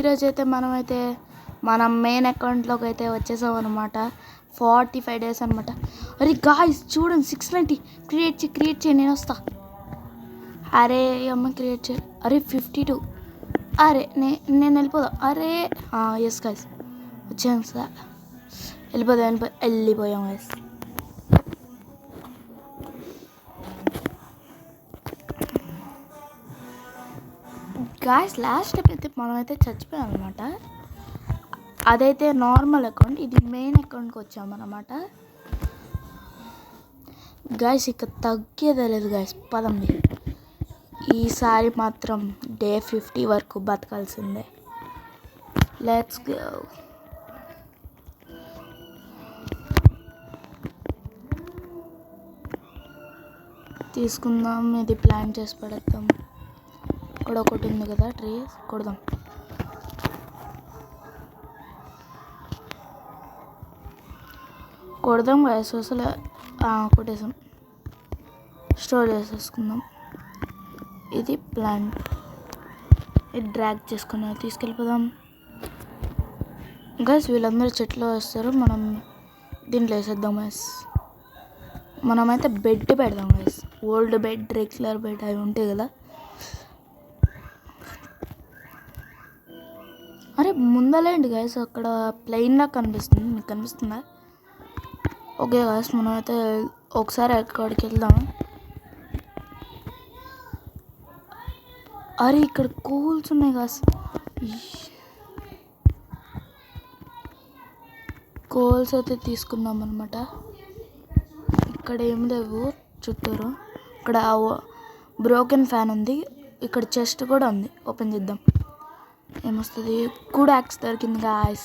ఈరోజైతే మనమైతే మన మెయిన్ అకౌంట్లోకి అయితే వచ్చేసాం అనమాట. 45 days అనమాట. అరే గాయ్స్ చూడండి 690 క్రియేట్ చేయి నేను వస్తా. అరే అమ్మ క్రియేట్ చేయి. అరే 52. అరే నేను వెళ్ళిపోదాం. అరే ఎస్ గాయ్స్ వచ్చాను సార్. వెళ్ళిపోయాం గాయ్స్. గాయ్స్ లాస్ట్ స్టెప్ అయితే మనమైతే చచ్చిపోయాం అనమాట. అదైతే నార్మల్ అకౌంట్, ఇది మెయిన్ అకౌంట్కి వచ్చామన్నమాట. గాయ్స్ ఇక తగ్గేదే లేదు గాయ్స్. పదండి, ఈసారి మాత్రం డే 50 వరకు బతకాల్సిందే. Let's go. తీసుకుందాం, ఇది ప్లాన్ చేసి పడేద్దాం. ఇక్కడ ఒకటి ఉంది కదా ట్రీ, కొడదాం. గాయస్ అసలు కొట్టేసాం. స్టోర్ చేసేసుకుందాం. ఇది ప్లాంట్, ఇది డ్రాగ్ చేసుకుని తీసుకెళ్ళిపోదాం. గాయస్ వీళ్ళందరూ చెట్లు వేస్తారు, మనం దీంట్లో వేసేద్దాం గాయస్. మనమైతే బెడ్ పెడదాం guys. Old bed, regular bed అవి ఉంటాయి కదా. అరే ముందలేండి గాయస్, అక్కడ ప్లెయిన్లా కనిపిస్తుంది, మీకు కనిపిస్తుందా? ఓకే గాయస్ మనమైతే ఒకసారి అక్కడికి వెళ్దాం. అరే ఇక్కడ కోల్స్ ఉన్నాయి గాయస్. కోల్స్ అయితే తీసుకున్నాం అనమాట. ఇక్కడ ఏం లేవు చుట్టూరు. ఇక్కడ బ్రోకెన్ ఫ్యాన్ ఉంది, ఇక్కడ చెస్ట్ కూడా ఉంది. ఓపెన్ చేద్దాం ఏమొస్తుంది. కూడా యాక్స్ దొరికింది గాయస్.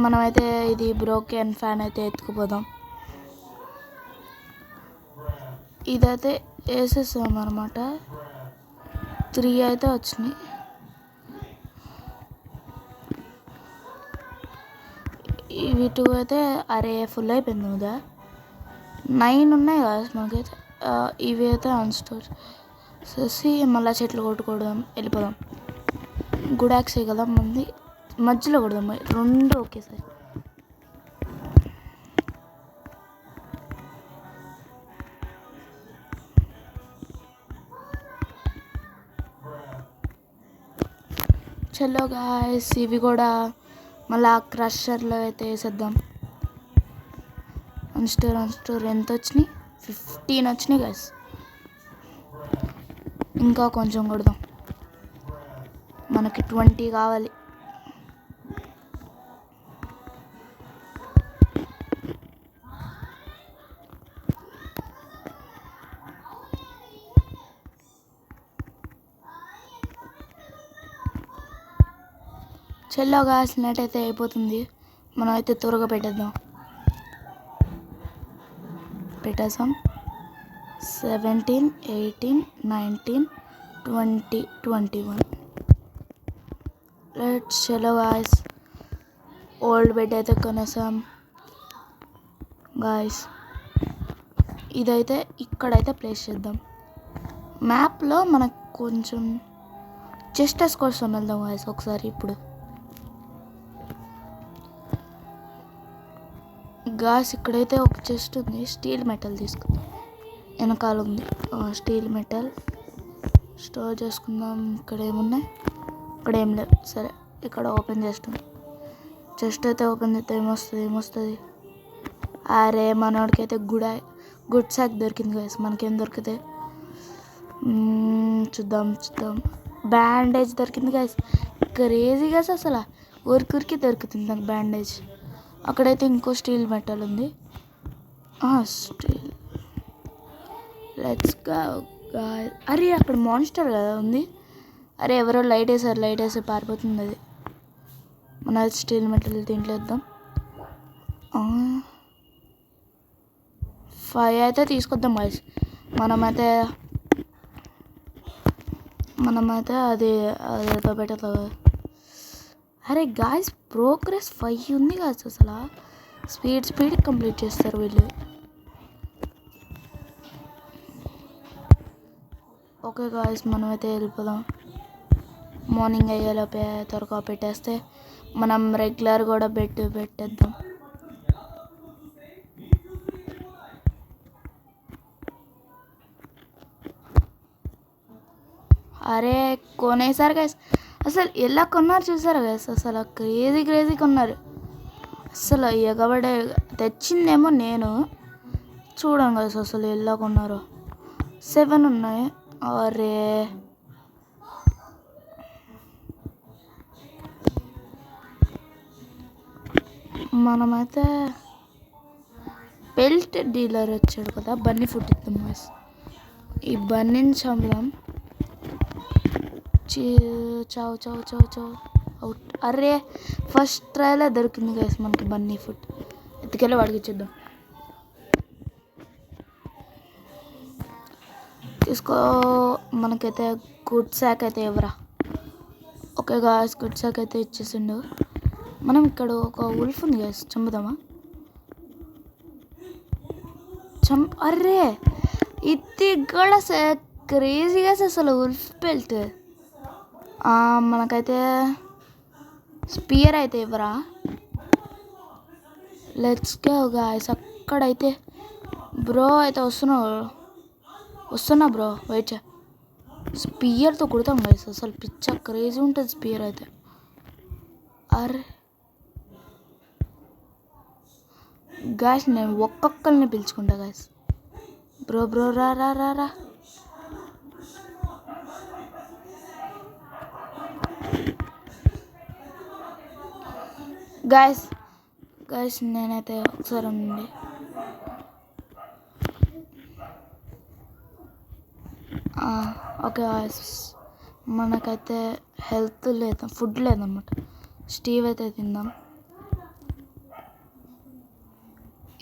మనమైతే ఇది బ్రోకెన్ ఫ్యాన్ అయితే ఎత్తుకుపోదాం. ఇదైతే వేసేసాం అనమాట. 3 అయితే వచ్చినాయి. ఇవి 2 అయితే అరే ఫుల్ అయిపోయింది కదా. 9 ఉన్నాయి కదా మనకైతే. ఇవి అయితే అన్స్టోర్ చేసి మళ్ళీ చెట్లు కొట్టుకోవడం వెళ్ళిపోదాం. గుడాక్స్ కదా మంది మధ్యలో కొడదాం, 2 ఒకేసారి. చలో గాయస్ ఇవి కూడా మళ్ళీ క్రషర్లో అయితే వేసేద్దాం. అన్స్టోర్ ఎంత వచ్చినాయి? 15 వచ్చినాయి గాయస్. ఇంకా కొంచెం కొడదాం, మనకి 20 కావాలి. చెల్లో గాస్ నెట్ అయితే అయిపోతుంది, మనం అయితే త్వరగా పెట్టేద్దాం. పెట్టేసాం. 17, 18, 19, 20, 21. లెట్స్ చలో గాయస్. ఓల్డ్ బెడ్ అయితే కొనేసాం గాయస్. ఇదైతే ఇక్కడైతే ప్లేస్ చేద్దాం. మ్యాప్లో మనకు కొంచెం చెస్టర్స్ కోసం వెళ్దాం గాయస్ ఒకసారి. ఇప్పుడు గాయస్ ఇక్కడైతే ఒక చెస్ట్ ఉంది, స్టీల్ మెటల్ తీసుకుందాం. వెనకాల ఉంది స్టీల్ మెటల్, స్టోర్ చేసుకుందాం. ఇక్కడ ఏమున్నాయి? ఇక్కడ ఏం లేవు. సరే ఇక్కడ ఓపెన్ చేస్తాం. చెస్ట్ అయితే ఓపెన్ చేస్తే ఏమొస్తుంది? అరే మనోడికి అయితే గుడ్ సాక్ దొరికింది గాయస్. మనకేం దొరికితే చూద్దాం. బ్యాండేజ్ దొరికింది గాయస్. క్రేజీ గాయస్, అసలు ఊరికి దొరుకుతుంది నాకు బ్యాండేజ్. అక్కడైతే ఇంకో స్టీల్ మెటల్ ఉంది. స్టీల్. Let's go guys. అరే అక్కడ మాన్స్టర్ కదా ఉంది. అరే ఎవరో లైట్ వేసి పారిపోతుంది అది. మన స్టీల్ మెటల్ దీంట్లో వేద్దాం. 5 అయితే తీసుకొద్దాం గాయ్స్. మనమైతే అదేదో పెట్టదు. అరే గాయ్స్ ప్రోగ్రెస్ 5 ఉంది గాయ్స్. అసలు స్పీడ్ కంప్లీట్ చేస్తారు వీళ్ళు. ఓకే గాయ్స్ మనమైతే వెళ్ళిపోదాం. మార్నింగ్ అయ్యేలోపే త్వరగా పెట్టేస్తే మనం రెగ్యులర్ కూడా పెట్టేద్దాం. అరే కొనేసారు గైస్, అసలు ఎలా కొన్నారు చూసారు గైస్, అసలు క్రేజీ కొన్నారు. అసలు ఎగబడే తెచ్చిందేమో నేను, చూడండి గైస్ అసలు ఎలా కొన్నారు. 7 ఉన్నాయి. అరే మనమైతే బెల్ట్ డీలర్ వచ్చాడు కదా, బన్నీ ఫుడ్ ఇద్దాం గైస్. ఈ బన్నీని చంపుదాం. చావు అవుట్. అరే ఫస్ట్ ట్రైలే దొరికింది గైస్ మనకి బన్నీ ఫుడ్. ఎత్తుకెళ్ళి వాడికి ఇచ్చేద్దాం. తీసుకో. మనకైతే గుడ్ శాక్ అయితే ఎవరా. ఓకే గాయస్, గుడ్ శాక్ అయితే ఇచ్చేసిండు. మనం ఇక్కడ ఒక ఉల్ఫ్ ఉంది గాయస్, చంపుదామా? అరే ఇది కూడా క్రేజీగా అసలు ఉల్ఫ్ బెల్ట్. మనకైతే స్పియర్ అయితే ఇవ్వరా. Let's go guys. అక్కడైతే బ్రో అయితే వస్తున్నా బ్రో, వెయిట్ చే. స్పియర్తో కొడతాం గాయ్స్, అసలు పిచ్చ క్రేజీ ఉంటుంది స్పియర్ అయితే. అరే గాయ్స్ నేను ఒక్కొక్కరిని పిలుచుకుంటా గాయ్స్. బ్రో రా. గాయస్ నేనైతే ఒకసారి ఉండండి. ఓకే గాయస్, మనకైతే హెల్త్ లేదు, ఫుడ్ లేదన్నమాట. స్టీవ్ అయితే తిందాం.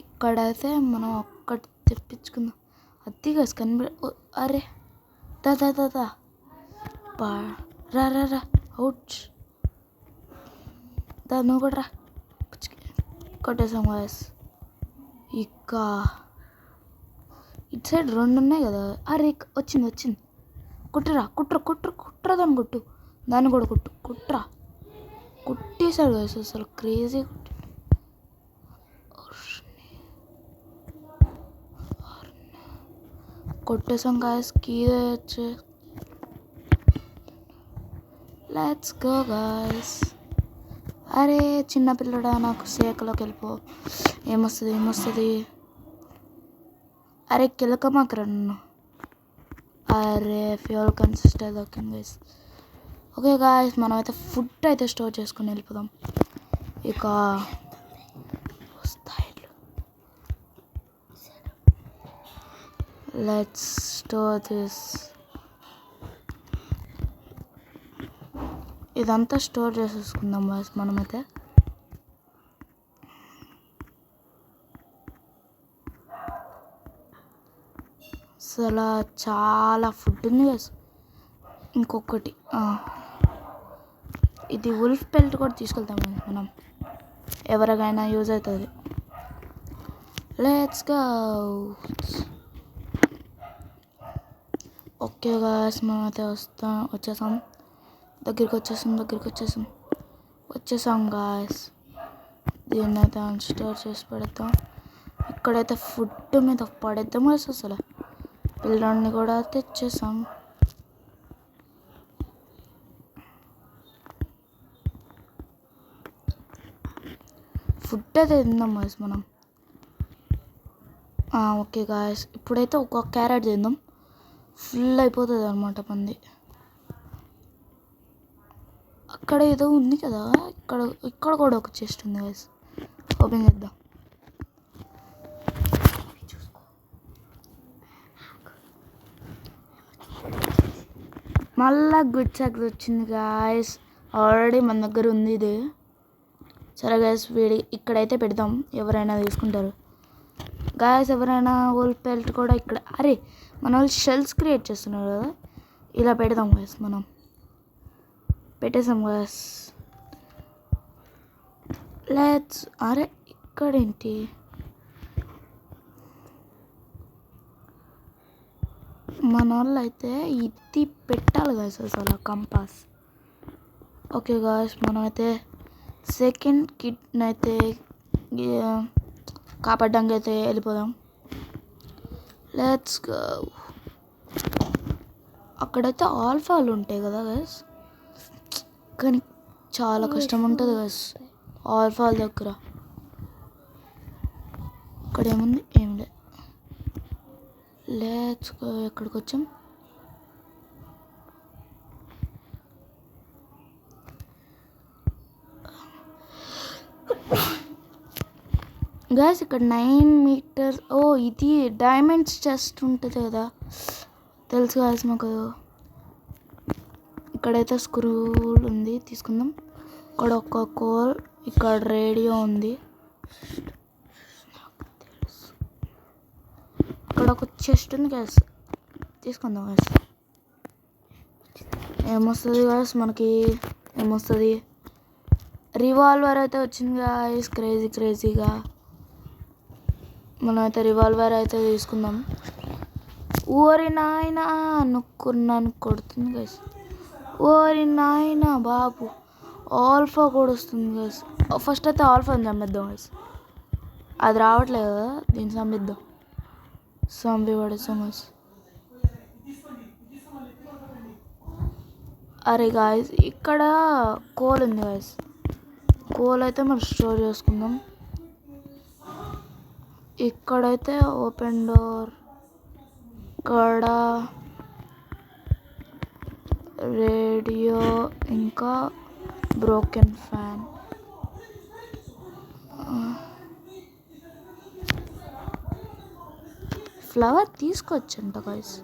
ఇక్కడైతే మనం ఒక్కటి తెప్పించుకుందాం. అది గాయస్ అరే దా రా అవుట్. దా నువ్వు కూడా రా. కొట్టేసాం గాయస్. ఇక ఇటు సైడ్ 2 ఉన్నాయి కదా. అరే వచ్చింది. కుట్రా దాన్ని కొట్టు. దాన్ని కూడా కుట్రా. కుట్టేశాడు గాయస్, అసలు క్రేజీ. కొట్టేసాం గాయస్. కీ వచ్చి లెట్స్ గో గాయస్. అరే చిన్నపిల్లడా, నాకు సేకలోకి వెళ్ళిపో. ఏమొస్తుంది. అరే కిలకమాకరా నన్ను. అరే ఫ్యూల్ కన్సిస్టర్ దొరికింది గైస్. ఓకే గాయస్, మనం అయితే ఫుడ్ అయితే స్టోర్ చేసుకుని వెళ్ళిపోదాం. ఇక లెట్స్ స్టోర్ దిస్. ఇదంతా స్టోర్ చేసేసుకుందాం గాయస్ మనమైతే. అసలు చాలా ఫుడ్ ఉంది గాయస్. ఇంకొకటి ఇది ఉల్ఫ్ బెల్ట్ కూడా తీసుకెళ్తాం మనం, ఎవరికైనా యూజ్ అవుతుంది. Let's go. ఓకే గాయస్, మనమైతే వచ్చేసాం. దగ్గరికి వచ్చేసాం గాయస్. దీన్ని అయితే స్టోర్ చేసి పెడతాం. ఇక్కడైతే ఫుడ్ మీద పడేద్దాం గాయస్. అసలు పిల్లల్ని కూడా తెచ్చేసాం. ఫుడ్ అయితే తిందాం గాయస్ మనం. ఓకే గాయస్, ఇప్పుడైతే ఒక క్యారెట్ తిందాం. ఫుల్ అయిపోతుంది అనమాట మంది. అక్కడ ఏదో ఉంది కదా, ఇక్కడ కూడా ఒక చెస్ట్ ఉంది గాయస్. ఓపెన్ చేద్దాం. మళ్ళా గుడ్ చాక్ వచ్చింది గాయస్. ఆల్రెడీ మన దగ్గర ఉంది ఇది. సరే గాయస్, ఇక్కడైతే పెడదాం, ఎవరైనా తీసుకుంటారు గాయస్. ఎవరైనా వోల్ బెల్ట్ కూడా ఇక్కడ. అరే మన వాళ్ళు షెల్స్ క్రియేట్ చేస్తున్నారు కదా, ఇలా పెడదాం గాయస్. మనం పెట్టేసాం గాయస్. లెట్స్. అరే ఇక్కడేంటి, మన వాళ్ళు అయితే ఇది పెట్టాలి గాయస్. అసలు కంపాస్ ఓకే గాయస్, మనమైతే సెకండ్ కిడ్ని అయితే కాపాడడానికి అయితే వెళ్ళిపోదాం. Let's go. అక్కడైతే ఆల్ఫాలు ఉంటాయి కదా గాయస్, కానీ చాలా కష్టం ఉంటుంది గాయస్ ఆల్ఫాల దగ్గర. ఇక్కడ ఏముంది? ఏం లేదు. Let's go. ఎక్కడికి వచ్చాం? గాయస్ ఇక్కడ 9 meters. ఓ ఇది డైమండ్స్ చెస్ట్ ఉంటుంది కదా, తెలుసు గాయస్ మాకు. ఇక్కడైతే స్క్రూల్ ఉంది, తీసుకుందాం. ఇక్కడ ఒక కోల్, ఇక్కడ రేడియో ఉంది, ఇక్కడ ఒక చెస్ట్ ఉంది గాయస్, తీసుకుందాం గాయస్. ఏమొస్తుంది గాయస్ మనకి? ఏమొస్తుంది? రివాల్వర్ అయితే వచ్చింది గాయస్, క్రేజీగా. మనమైతే రివాల్వర్ అయితే తీసుకుందాం. ఓరి నాయన, అనుకున్నాను కొడుతుంది గైస్. ఓరి నాయన బాబు, ఆల్ఫా కూడా వస్తుంది గైస్. ఫస్ట్ అయితే ఆల్ఫాని చంపేద్దాం గైస్, అది రావట్లేదు కదా, దీన్ని చంపిద్దాం. చంపి పడేస్తాం గైస్. అరే గాయస్ ఇక్కడ కోల్ ఉంది గాయస్, కోల్ అయితే మనం స్టోర్ చేసుకుందాం. ఇక్కడైతే ఓపెన్ డోర్, ఇక్కడ రేడియో, ఇంకా బ్రోకెన్ ఫ్యాన్. ఫ్లవర్ తీసుకొచ్చంట గాయస్.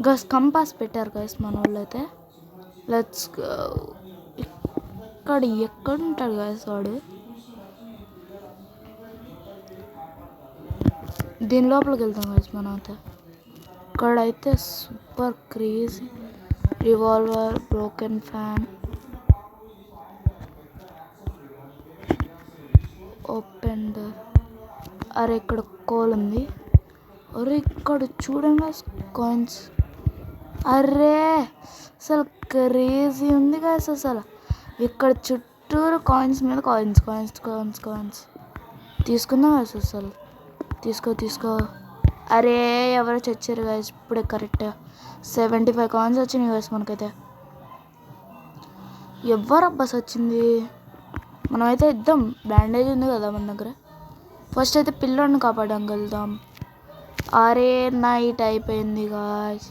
గస్ కంపాస్ పెట్టారు గైస్ మన వాళ్ళు అయితే. Let's go. ఇక్కడ ఎక్కడ ఉంటాడు గైస్ వాడు? దీని లోపలికి వెళ్తాం గైస్ మనం అయితే. ఇక్కడైతే super crazy revolver, broken fan, open door. అరే ఇక్కడ కోల్ ఉంది. అరే ఇక్కడ చూడండి కాయిన్స్. అరే అసలు క్రేజీ ఉంది కదా అసలు. ఇక్కడ చుట్టూరు కాయిన్స్ మీద కాయిన్స్ తీసుకుందాం కదా అసలు. తీసుకో. అరే ఎవరో చచ్చారు గాయస్ ఇప్పుడే. కరెక్ట్గా 75 కాయిన్స్ వచ్చినాయి గాయస్ మనకైతే. ఎవరబ్బా వచ్చింది? మనమైతే ఇద్దాం, బ్యాండేజ్ ఉంది కదా మన దగ్గర. ఫస్ట్ అయితే పిల్లోడిని కాపాడడానికి వెళ్దాం. అరే నైట్ అయిపోయింది గాయస్.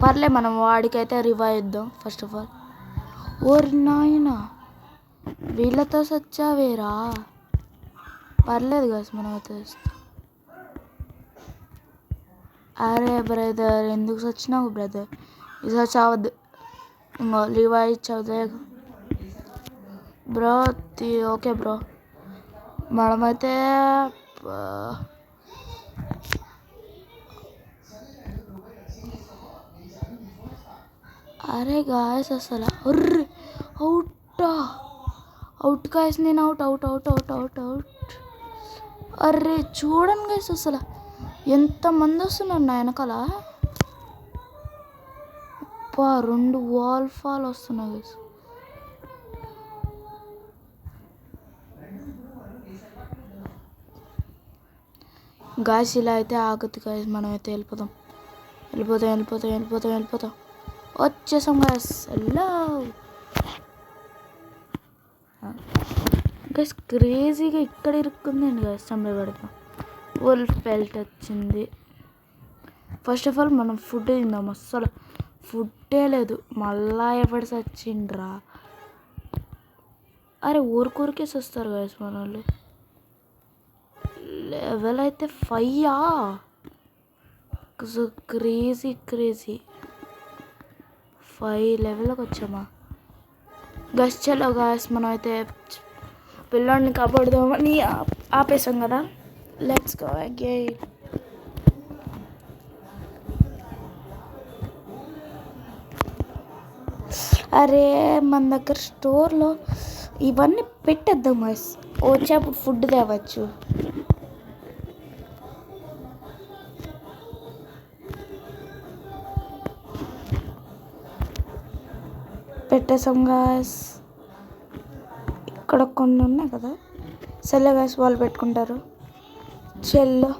పర్లే, మనం వాడికైతే రివైవ్ ఇద్దాం ఫస్ట్ ఆఫ్ ఆల్. ఓరి నాయనా, వీళ్ళతో సచ్చావేరా. పర్లేదు గాయస్, మనం అయితే ఇస్తాం. అరే బ్రదర్, ఎందుకు సచ్చినావు బ్రదర్? ఈసారి చావద్దు. ఇంకో రివైవ్ ఇచ్చావుదే బ్రో. ఓకే బ్రో, మనమైతే అరే గాయస్ అసలు అవుట్ గాయస్. నేను అవుట్. అరే చూడండి గాయస్ అసలు ఎంతమంది వస్తున్నారు నా వెనకాల. 2 వాల్ ఫాల్ వస్తున్నాయి గాయస్. గాయస్ ఇలా అయితే ఆగదు గాయస్, మనం అయితే వెళ్ళిపోతాం. వచ్చేసాం గాయస్. హలో గాయస్, క్రేజీగా ఇక్కడ ఇరుక్కుందండి గాయస్. చంపబడతాం. వోల్ఫ్ బెల్ట్ వచ్చింది. ఫస్ట్ ఆఫ్ ఆల్ మనం ఫుడ్ తిందాం. అస్సలు ఫుడ్డే లేదు, మళ్ళా ఎవడు చచ్చిండ్రా. అరే ఊరికేసి వస్తారు గాయస్ మన వాళ్ళు. లెవెల్ అయితే 5. క్రేజీ 5 లెవెల్కి వచ్చామా గస్. చలో గాయస్, మనం అయితే పిల్లోడిని కాపాడుదామని ఆపేసాం కదా. Let's go again. అరే మన దగ్గర స్టోర్లో ఇవన్నీ పెట్టేద్దాం గైస్, వచ్చేప్పుడు ఫుడ్ తేవచ్చు. పెట్టేసాం గాయస్. ఇక్కడ కొన్ని ఉన్నాయి కదా, సెల్ గాయస్ వాళ్ళు పెట్టుకుంటారు. చెల్లో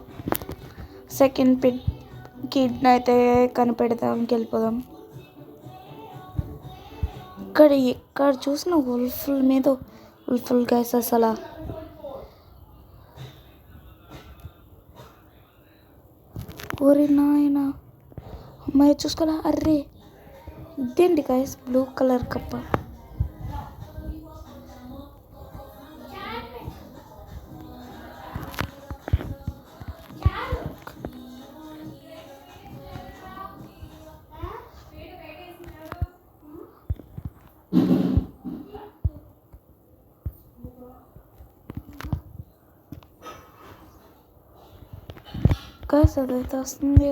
సెకండ్ కిడ్ని అయితే కనిపెడతానికి వెళ్ళిపోదాం. ఎక్కడ చూసిన ఉల్ఫుల్ మీద ఉల్ఫుల్ గాయస్. అసలు ఓరి నాయన, అమ్మాయి చూసుకోలే. అర్రే ఇదేంటి గాయస్, బ్లూ కలర్ కప్ప. గాయస్ అదైతే వస్తుంది.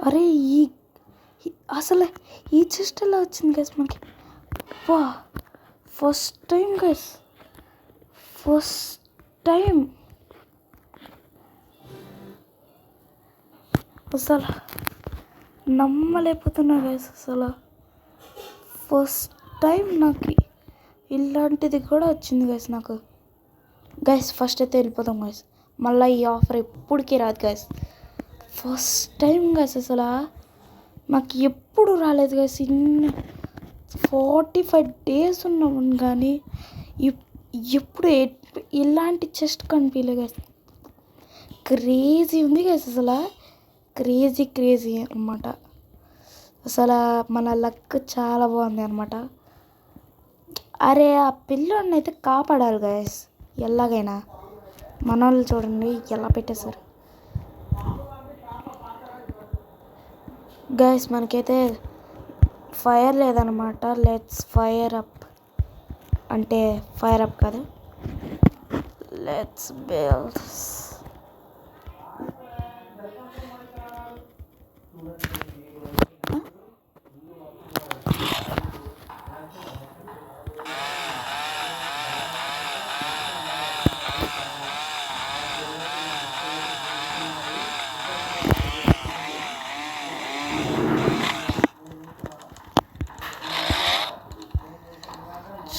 అరే అసలు ఈ చెస్ట్ ఎలా వచ్చింది గైస్ మనకి? వా, first time guys, first time. అసలు నమ్మలేకపోతున్నా గైస్. అసలు ఫస్ట్ టైం నాకు ఇలాంటిది కూడా వచ్చింది గైస్ నాకు. గైస్ ఫస్ట్ అయితే వెళ్ళిపోతాం గైస్, మళ్ళీ ఈ ఆఫర్ ఎప్పటికీ రాదు గైస్. ఫస్ట్ టైం గైస్, అసలు నాకు ఎప్పుడు రాలేదు గైస్. 45 days ఉన్నాము కానీ ఎప్పుడు ఇలాంటి చెస్ట్ కనిపించలేదు గైస్. క్రేజీ ఉంది గైస్, అసలు క్రేజీ అనమాట. అసలు మన లక్ చాలా బాగుంది అనమాట. అరే ఆ పిల్లోడిని అయితే కాపాడాలి గైస్ ఎలాగైనా. మన వాళ్ళు చూడండి ఎలా పెట్టేశారు గైస్. మనకైతే ఫైర్ లేదనమాట. లెట్స్ ఫైర్ అప్, అంటే ఫైర్ అప్ కాదు, లెట్స్ బిల్డ్.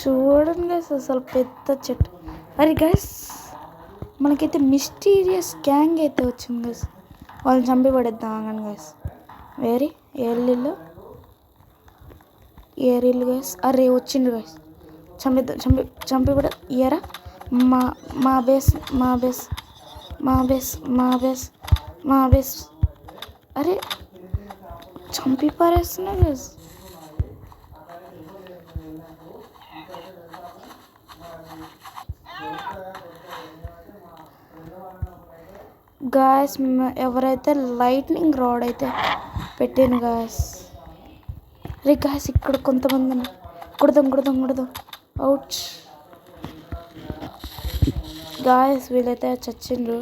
చూడండి గైస్, అసలు పెద్ద చెట్టు. అరే గైస్ మనకైతే మిస్టీరియస్ గ్యాంగ్ అయితే వచ్చింది గైస్. వాళ్ళని చంపి పడేద్దాం ఆగండి గైస్. ఏరిల్లు గైస్. అరే వచ్చిండు గైస్, చంపి పడ. ఇయరా మా బేస్. అరే చంపి పారేస్తున్నా గైస్. గాయస్ ఎవరైతే లైట్నింగ్ రాడ్ అయితే పెట్టాను గాయస్. రే గాయస్ ఇక్కడ కొంతమంది కొడదాం. అవుట్ గాయస్, వీళ్ళైతే చచ్చిండ్రు.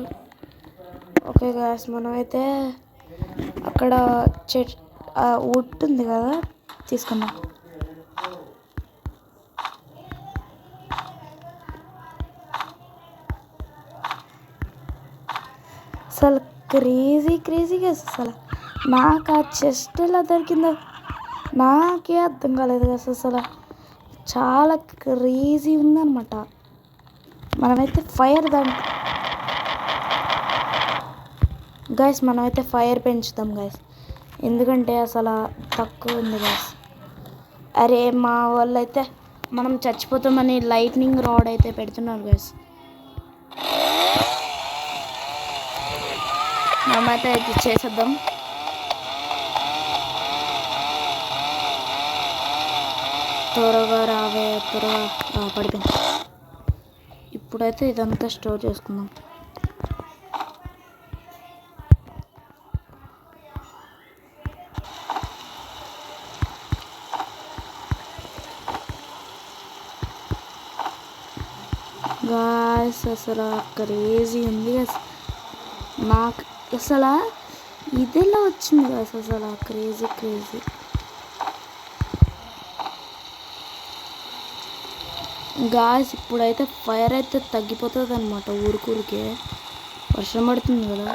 ఓకే గాయస్, మనమైతే అక్కడ వుడ్ ఉంది కదా, తీసుకుందాం. అసలు క్రేజీగా అసలు నాకు ఆ చెస్ట్ ఎలా దొరికిందో నాకే అర్థం కాలేదు కదా. అసలు చాలా క్రేజీ ఉందన్నమాట. మనమైతే ఫైర్ పెంచుతాం గైస్, ఎందుకంటే అసలు తక్కువ ఉంది గైస్. అరే మా వాళ్ళు అయితే మనం చచ్చిపోతామని లైట్నింగ్ రాడ్ అయితే పెడుతున్నారు గైస్. మనమైతే ఇది చేసేద్దాం. త్వరగా పడిపోయింది. ఇప్పుడైతే ఇదంతా స్టోర్ చేసుకుందాం. అసలు క్రేజీ ఉంది నాకు అసలు ఇదిలా వచ్చింది అసలు క్రేజీ గాయస్. ఇప్పుడైతే ఫైర్ అయితే తగ్గిపోతుంది అనమాట. ఊరికే వర్షం పడుతుంది కదా.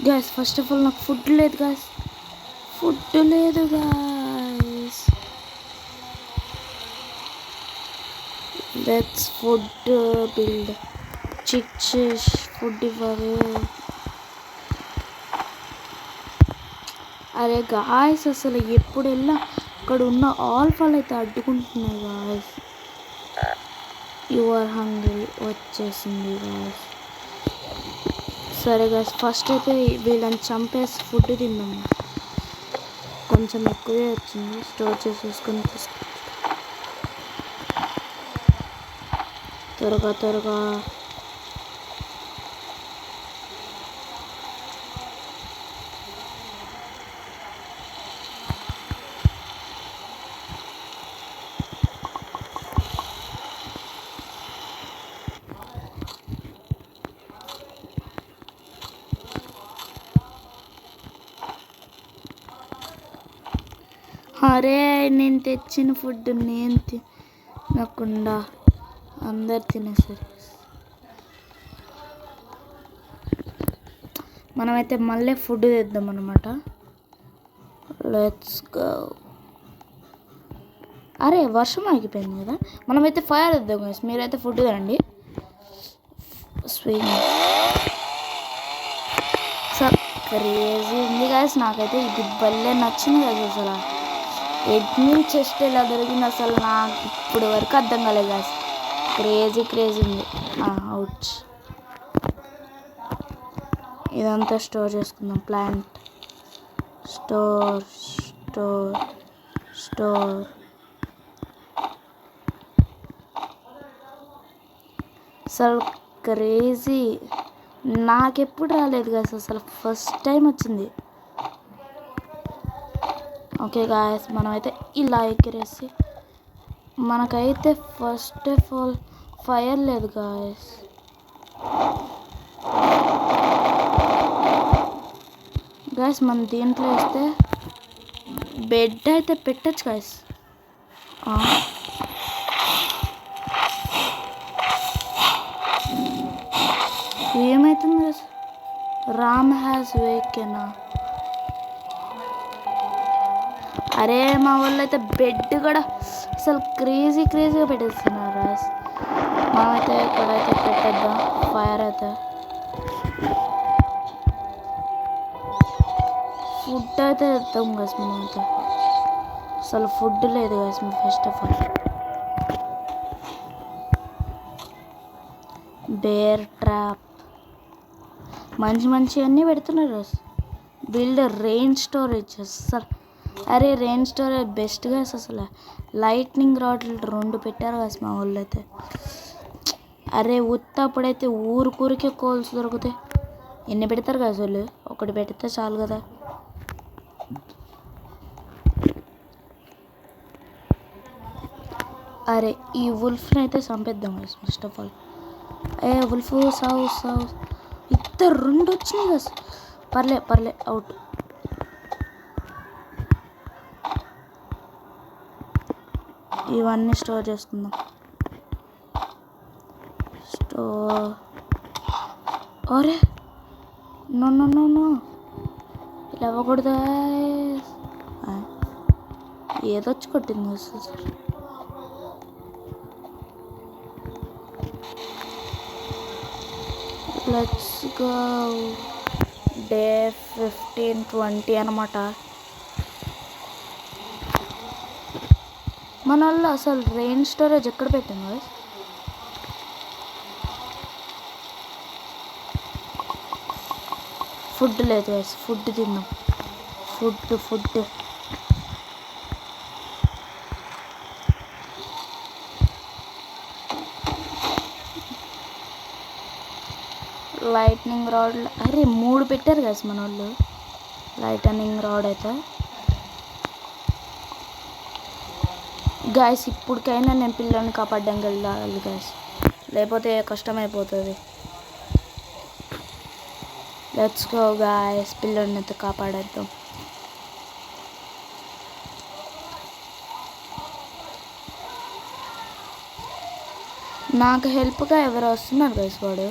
గాయస్ ఫస్ట్ ఆఫ్ ఆల్ నాకు ఫుడ్ లేదు guys. Let's food build. Chicks food ఇవ్వవే. అరే గాయస్ అసలు ఎప్పుడు వెళ్ళా అక్కడ ఉన్న ఆల్ఫాలు అయితే అడ్డుకుంటున్నాయి గాయస్. యువర్ హంగ్రీ వచ్చేసింది గాయస్. సరే గాయస్ ఫస్ట్ అయితే వీళ్ళని చంపేసి ఫుడ్ తిన్నాము. కొంచెం ఎక్కువే వచ్చింది. స్టోర్ చేసేసుకొని త్వరగా అరే నేను తెచ్చిన ఫుడ్ నేను తినకుండా అందరు తినేసరి మనమైతే మళ్ళీ ఫుడ్ తెద్దాం అనమాట. Let's go. అరే వర్షం ఆగిపోయింది కదా. మనమైతే ఫైర్ తెద్దాం గైస్. మీరైతే ఫుడ్ తినండి. స్వింగ్ క్రేజీ ఉంది గైస్. నాకైతే ఇది భలే నచ్చింది కదా. అసలు ఎడ్మిన్ చెస్ట్ ఎలా దొరికింది అసలు నాకు ఇప్పుడు వరకు అర్థం కాలేదు గాయస్. క్రేజీ ఉంది. అవుట్. ఇదంతా స్టోర్ చేసుకుందాం. ప్లాంట్ స్టోర్ అసలు క్రేజీ. నాకెప్పుడు రాలేదు గాయస్. అసలు ఫస్ట్ టైం వచ్చింది. ఓకే గాయస్ మనమైతే ఇలా ఎక్కిరేసి మనకైతే ఫస్ట్ ఆఫ్ ఆల్ ఫైర్ లేదు గాయస్. మనం దీంట్లో వేస్తే బెడ్ అయితే పెట్టచ్చు గాయస్. ఏమవుతుంది గాయస్. రామ్ హ్యాస్ వేకెనా. అరే మా వాళ్ళు అయితే బెడ్ కూడా అసలు క్రేజీగా పెట్టేస్తున్నారు రాస్. మనమైతే ఇక్కడైతే పెట్టేద్దాం ఫైర్ అయితే. ఫుడ్ అయితే తెద్దాం గైస్. మనమైతే అసలు ఫుడ్ లేదు guys. First of all bear trap మంచి అన్నీ పెడుతున్నారు గైస్. బిల్డ్ రెయిన్ స్టోరేజ్ అసలు. అరే రెయిన్ స్టోరేజ్ బెస్ట్ గాయస్. అసలు లైట్నింగ్ రాడ్లు 2 పెట్టారు గాయస్ మా వాళ్ళు అయితే. అరే ఉత్తప్పుడైతే ఊరికే కోల్స్ దొరుకుతాయి. ఎన్ని పెడతారు గాయస్ వాళ్ళు. ఒకటి పెడితే చాలు కదా. అరే ఈ వుల్ఫ్ని అయితే చంపేద్దాం guys first of all. Wolf సావు ఇద్దరు 2 వచ్చినాయి గాయస్. పర్లే అవుట్. ఇవన్నీ స్టోర్ చేసుకుందాం. అరే నో ఇలా అవ్వకూడదు. ఏదొచ్చి కొట్టింది సార్. Let's go. డే 15-20 అనమాట. మన వాళ్ళు అసలు రెయిన్ స్టోరేజ్ ఎక్కడ పెట్టాను. ఫుడ్ లేదు గైస్. ఫుడ్ తిన్నాం. Food lightning rod. అరే 3 పెట్టారు గైస్ మన వాళ్ళు లైటనింగ్ రాడ్ అయితే. గాయస్ ఇప్పటికైనా నేను పిల్లల్ని కాపాడడానికి వెళ్ళాలి గాయస్, లేకపోతే కష్టమైపోతుంది. లెట్స్ గో గాయస్, పిల్లల్ని అయితే కాపాడేద్దాం. నాకు హెల్ప్గా ఎవరు వస్తున్నారు గైస్? వాడు